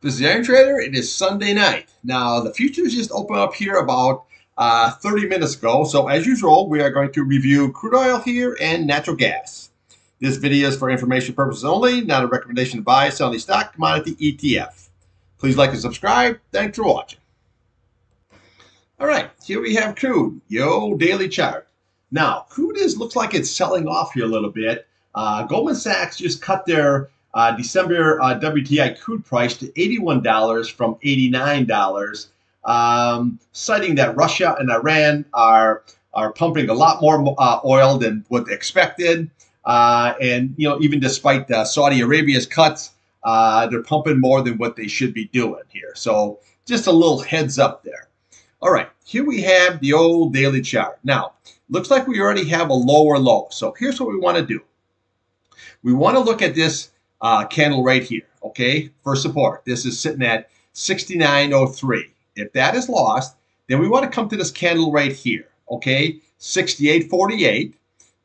This is the Iron Trader. It is Sunday night. Now, the futures just opened up here about 30 minutes ago. So, as usual, we are going to review crude oil here and natural gas. This video is for information purposes only, not a recommendation to buy, sell any stock, commodity, ETF. Please like and subscribe. Thanks for watching. All right, here we have crude, yo daily chart. Now, crude looks like it's selling off here a little bit. Goldman Sachs just cut their December WTI crude price to $81 from $89, citing that Russia and Iran are pumping a lot more oil than what they expected, and even despite Saudi Arabia's cuts, they're pumping more than what they should be doing here. So just a little heads up there. All right, here we have the old daily chart. Now, looks like we already have a lower low. So here's what we want to do. We want to look at this candle right here, okay, for support. This is sitting at 69.03. If that is lost, then we want to come to this candle right here, okay, 68.48.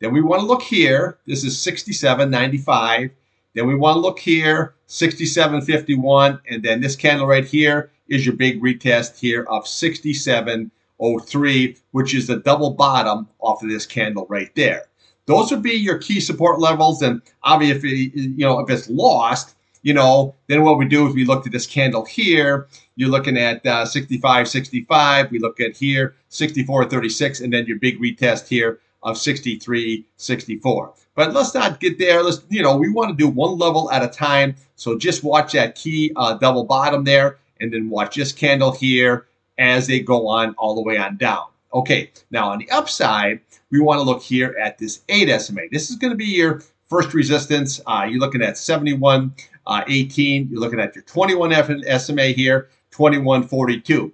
Then we want to look here. This is 67.95. Then we want to look here, 67.51. And then this candle right here is your big retest here of 67.03, which is the double bottom off of this candle right there. Those would be your key support levels, and obviously, if it's lost, then what we do is we look at this candle here. You're looking at 65.65. We look at here 64.36, and then your big retest here of 63.64. But let's not get there. Let's, we want to do one level at a time. So just watch that key double bottom there, and then watch this candle here as they go on all the way on down. Okay, now on the upside, we want to look here at this 8 SMA. This is going to be your first resistance. You're looking at 71.18. You're looking at your 21 SMA here, 21.42.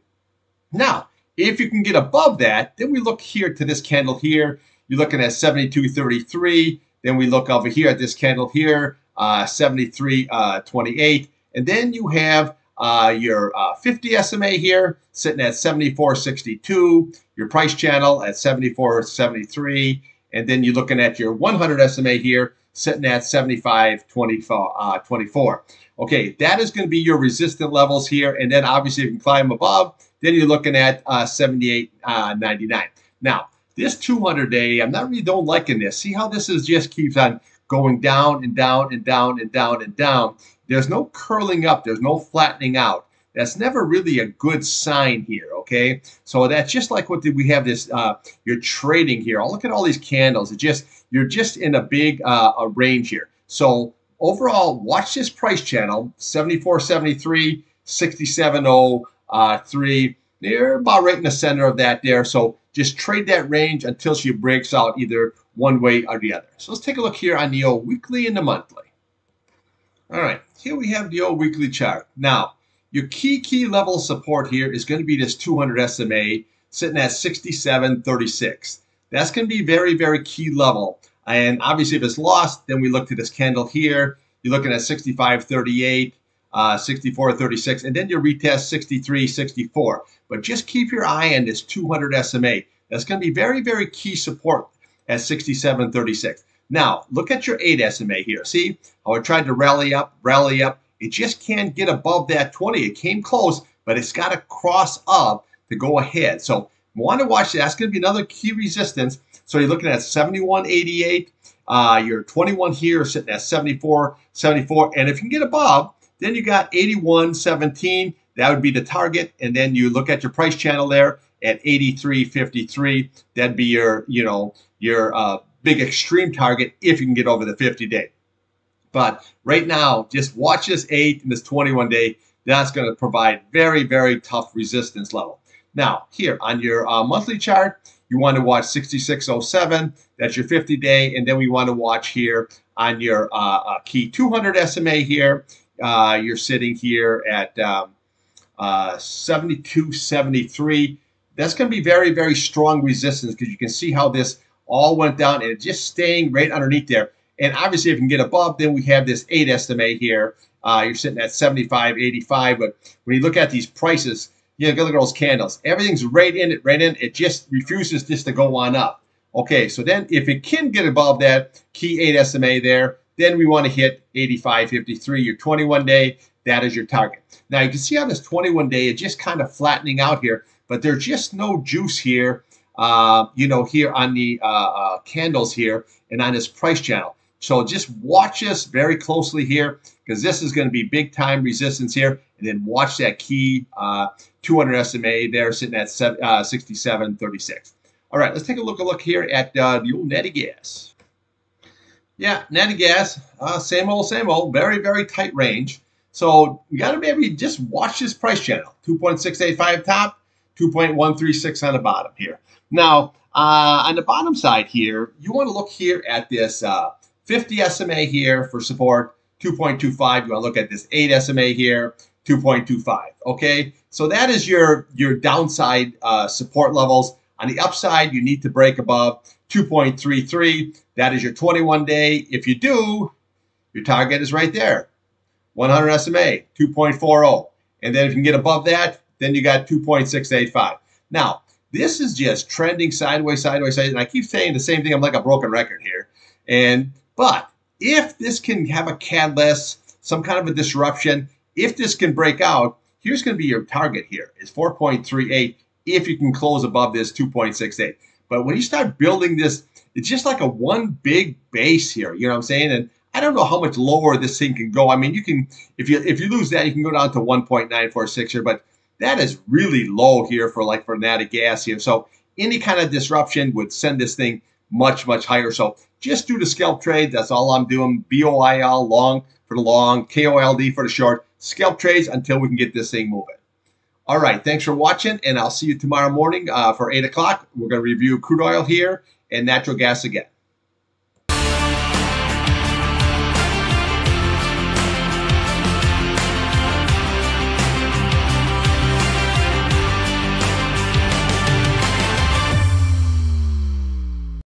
Now, if you can get above that, then we look here to this candle here. You're looking at 72.33. Then we look over here at this candle here, 73.28. And then you have your 50 SMA here sitting at 74.62, your price channel at 74.73, and then you're looking at your 100 SMA here sitting at 75.24. Okay, that is going to be your resistant levels here, and then obviously if you can climb above, then you're looking at 78.99. Now, this 200-day, I'm not really don't liking this. See how this is just keeps on going down and down and down and down and down. There's no curling up. There's no flattening out. That's never really a good sign here, okay? So that's just like what did we have this, you're trading here. Look at all these candles. You're just in a big a range here. So overall, watch this price channel, 74.73, 67.03. They're about right in the center of that there. So just trade that range until she breaks out either one way or the other. So let's take a look here on the old weekly and the monthly. All right, here we have the old weekly chart. Now, your key level of support here is going to be this 200 SMA sitting at 67.36. That's going to be very, very key level. And obviously, if it's lost, then we look to this candle here. You're looking at 65.38, 64.36, and then your retest 63.64. But just keep your eye on this 200 SMA. That's going to be very, very key support at 67.36. Now, look at your 8 SMA here. See how it tried to rally up. It just can't get above that 20. It came close, but it's got to cross up to go ahead. So want to watch that. That's going to be another key resistance. So you're looking at 71.88. Your 21 here sitting at 74.74. And if you can get above, then you got 81.17. That would be the target. And then you look at your price channel there at 83.53. That'd be your, your big extreme target if you can get over the 50-day. But right now, just watch this 8 and this 21-day. That's going to provide very, very tough resistance level. Now, here on your monthly chart, you want to watch 66.07. That's your 50-day. And then we want to watch here on your key 200 SMA here. You're sitting here at 72.73. That's going to be very, very strong resistance because you can see how this all went down and it's just staying right underneath there. And obviously, if you can get above, then we have this 8 SMA here. You're sitting at 75.85. But when you look at these prices, look at those candles. Everything's right in it, It just refuses just to go on up. Okay, so then if it can get above that key 8 SMA there, then we want to hit 85.53, your 21-day. that is your target. Now you can see on this 21-day, it's just kind of flattening out here, but there's just no juice here, here on the candles here and on this price channel. So just watch this very closely here, because this is going to be big time resistance here. And then watch that key 200 SMA there sitting at 67.36. All right, let's take a look here at the old natty gas. Yeah, natty gas, same old, very, very tight range. So you got to maybe just watch this price channel. 2.685 top, 2.136 on the bottom here. Now, on the bottom side here, you want to look here at this 50 SMA here for support, 2.25. You want to look at this 8 SMA here, 2.25. Okay, so that is your downside support levels. On the upside, you need to break above 2.33. That is your 21-day. If you do, your target is right there, 100 SMA, 2.40. And then if you can get above that, then you got 2.685. Now, this is just trending sideways. And I keep saying the same thing. I'm like a broken record here. But if this can have a catalyst, some kind of a disruption, if this can break out, here's going to be your target here is 4.38 if you can close above this 2.68. But when you start building this, it's just like a one big base here. You know what I'm saying? And I don't know how much lower this thing can go. I mean, you can, if you lose that, you can go down to 1.946 here, but that is really low here for natty gas here. So any kind of disruption would send this thing much, much higher. So just do the scalp trades. That's all I'm doing. BOIL long for the long, KOLD for the short. Scalp trades until we can get this thing moving. All right, thanks for watching, and I'll see you tomorrow morning for 8 o'clock. We're going to review crude oil here and natural gas again.